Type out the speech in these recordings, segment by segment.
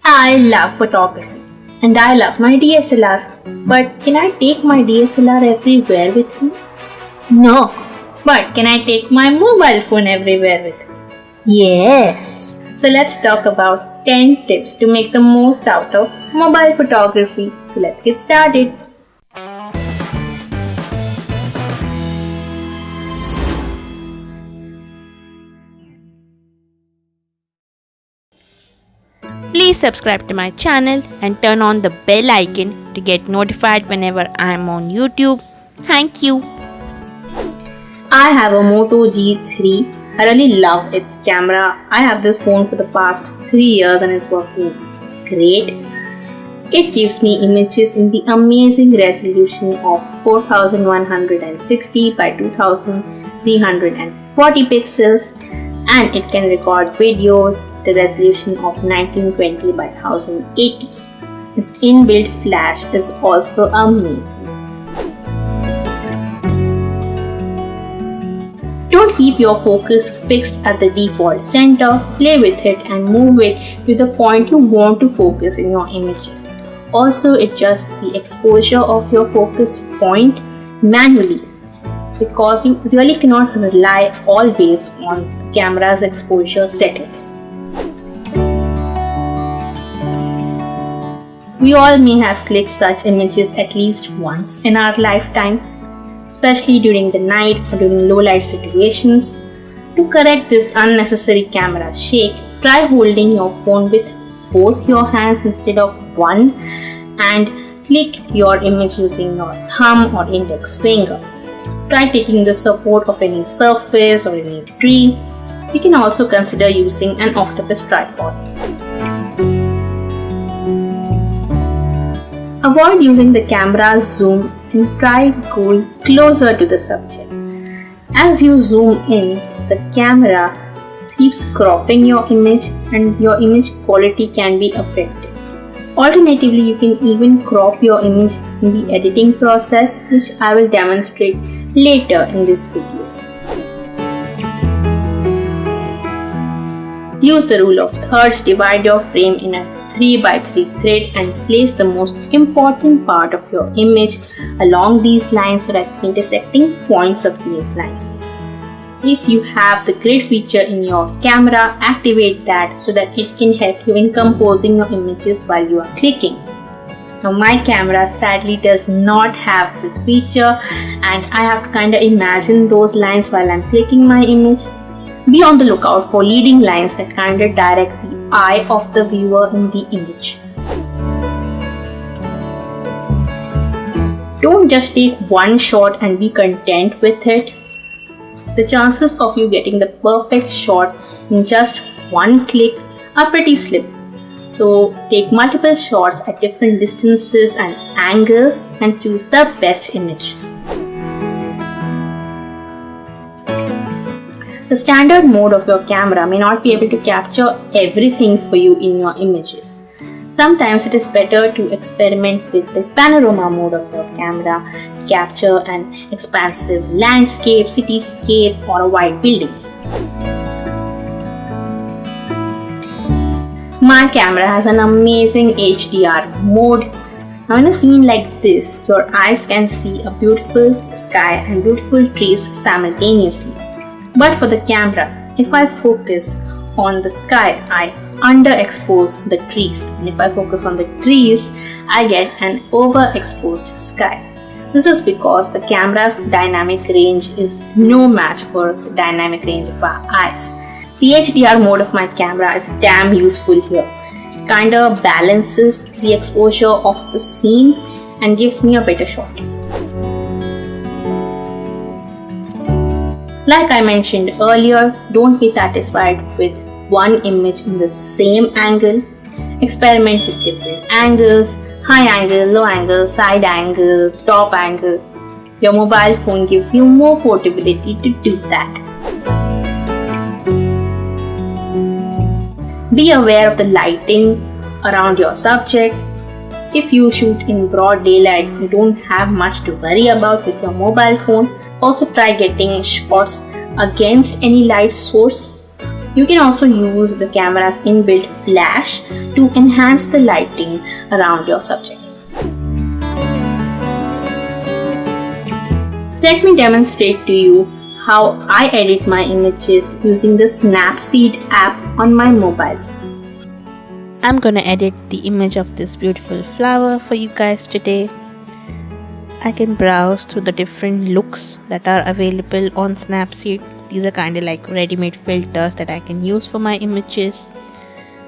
I love photography and I love my DSLR. But can I take my DSLR everywhere with me? No. But can I take my mobile phone everywhere with me? Yes. So let's talk about 10 tips to make the most out of mobile photography. So let's get started. Please subscribe to my channel and turn on the bell icon to get notified whenever I am on YouTube. Thank you. I have a Moto G3. I really love its camera. I have this phone for the past 3 years and it's working great. It gives me images in the amazing resolution of 4160 by 2340 pixels, and it can record videos at the resolution of 1920 by 1080. Its inbuilt flash is also amazing. Don't keep your focus fixed at the default center. Play with it and move it to the point you want to focus in your images. Also, adjust the exposure of your focus point manually, because you really cannot rely always on the camera's exposure settings. We all may have clicked such images at least once in our lifetime, especially during the night or during low light situations. To correct this unnecessary camera shake, try holding your phone with both your hands instead of one and click your image using your thumb or index finger. Try taking the support of any surface or any tree. You can also consider using an octopus tripod. Avoid using the camera's zoom and try going closer to the subject. As you zoom in, the camera keeps cropping your image and your image quality can be affected. Alternatively, you can even crop your image in the editing process, which I will demonstrate later in this video. Use the rule of thirds, divide your frame in a 3x3 grid and place the most important part of your image along these lines or at the intersecting points of these lines. If you have the grid feature in your camera, activate that so that it can help you in composing your images while you are clicking. Now my camera sadly does not have this feature and I have to kind of imagine those lines while I'm clicking my image. Be on the lookout for leading lines that kind of direct the eye of the viewer in the image. Don't just take one shot and be content with it. The chances of you getting the perfect shot in just one click are pretty slim. So take multiple shots at different distances and angles and choose the best image. The standard mode of your camera may not be able to capture everything for you in your images. Sometimes it is better to experiment with the panorama mode of your camera, capture an expansive landscape, cityscape, or a white building. My camera has an amazing HDR mode. Now in a scene like this, your eyes can see a beautiful sky and beautiful trees simultaneously. But for the camera, if I focus on the sky, I underexpose the trees, and if I focus on the trees, I get an overexposed sky. This is because the camera's dynamic range is no match for the dynamic range of our eyes. The HDR mode of my camera is damn useful here. It kinda balances the exposure of the scene and gives me a better shot. Like I mentioned earlier, don't be satisfied with one image in the same angle. Experiment with different angles, high angle, low angle, side angle, top angle. Your mobile phone gives you more portability to do that. Be aware of the lighting around your subject. If you shoot in broad daylight, you don't have much to worry about with your mobile phone. Also try getting shots against any light source. You can also use the camera's inbuilt flash to enhance the lighting around your subject. So let me demonstrate to you how I edit my images using the Snapseed app on my mobile. I'm gonna edit the image of this beautiful flower for you guys today. I can browse through the different looks that are available on Snapseed. These are kind of like ready-made filters that I can use for my images.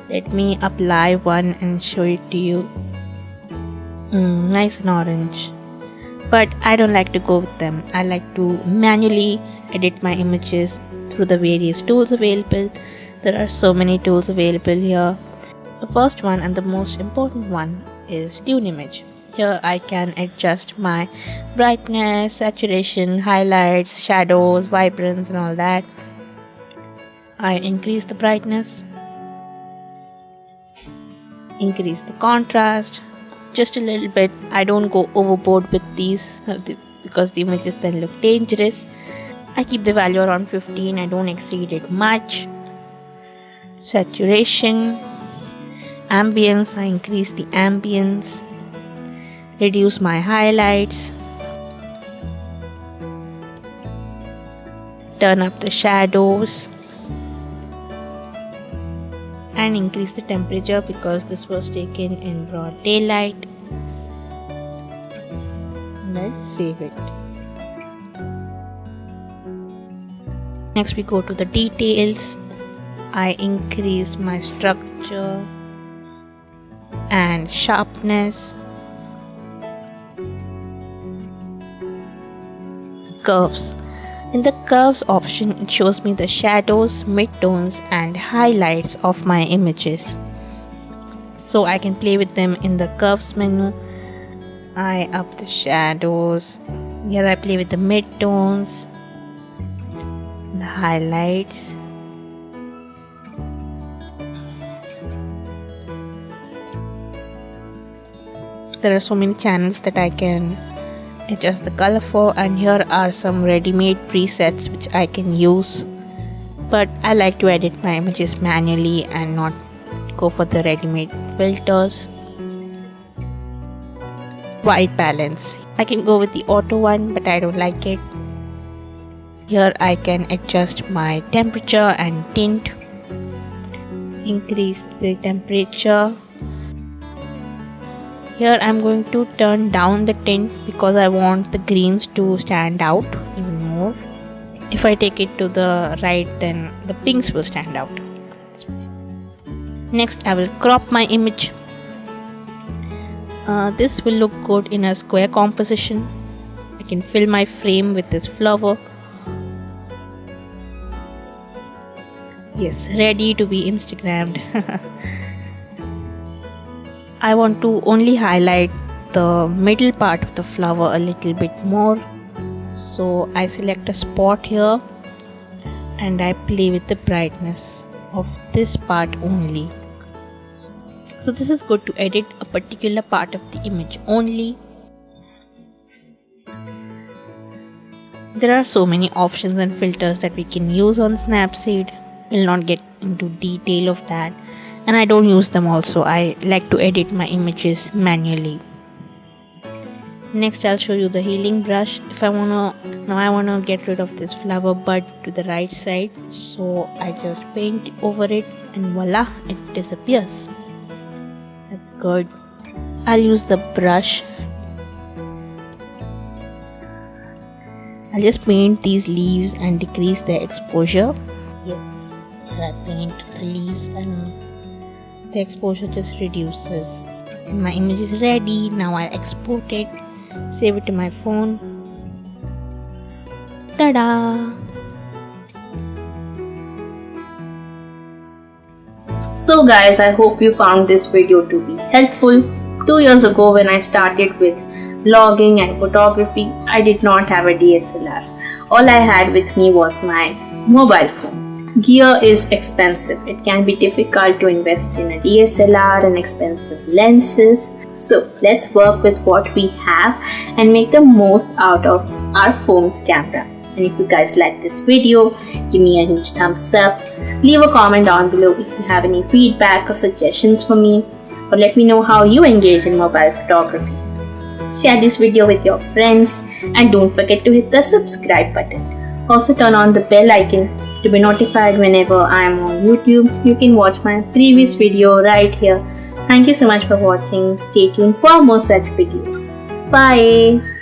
Let me apply one and show it to you. Nice and orange. But I don't like to go with them. I like to manually edit my images through the various tools available. There are so many tools available here. The first one and the most important one is Tune Image. Here I can adjust my brightness, saturation, highlights, shadows, vibrance and all that. I increase the brightness, increase the contrast just a little bit. I don't go overboard with these because the images then look dangerous. I keep the value around 15. I don't exceed it much. Saturation, ambience, I increase the ambience, reduce my highlights, turn up the shadows, and increase the temperature because this was taken in broad daylight. Let's save it. Next we go to the details. I increase my structure and sharpness, curves. In the curves option, it shows me the shadows, midtones and highlights of my images. So I can play with them in the curves menu. I up the shadows. Here I play with the midtones, the highlights. There are so many channels that I can adjust the color for, and here are some ready-made presets which I can use, but I like to edit my images manually and not go for the ready-made filters. White balance, I can go with the auto one, but I don't like it. Here I can adjust my temperature and tint, increase the temperature. Here I'm going to turn down the tint because I want the greens to stand out even more. If I take it to the right, then the pinks will stand out. Next I will crop my image. This will look good in a square composition. I can fill my frame with this flower. Yes, ready to be Instagrammed. I want to only highlight the middle part of the flower a little bit more. So I select a spot here and I play with the brightness of this part only. So this is good to edit a particular part of the image only. There are so many options and filters that we can use on Snapseed. We'll not get into detail of that. And I don't use them also. I like to edit my images manually. Next I'll show you the healing brush. If I wanna get rid of this flower bud to the right side, so I just paint over it and voila, it disappears. That's good. I'll use the brush. I'll just paint these leaves and decrease their exposure. Yes, here I paint the leaves and the exposure just reduces. And my image is ready. Now I export it, save it to my phone. Ta-da! So guys, I hope you found this video to be helpful. 2 years ago when I started with vlogging and photography, I did not have a DSLR. All I had with me was my mobile phone. Gear is expensive. It can be difficult to invest in a DSLR and expensive lenses. So let's work with what we have and make the most out of our phone's camera. And if you guys like this video, give me a huge thumbs up. Leave a comment down below if you have any feedback or suggestions for me, or let me know how you engage in mobile photography. Share this video with your friends and don't forget to hit the subscribe button. Also turn on the bell icon to be notified whenever I am on YouTube. You can watch my previous video right here. Thank you so much for watching. Stay tuned for more such videos. Bye.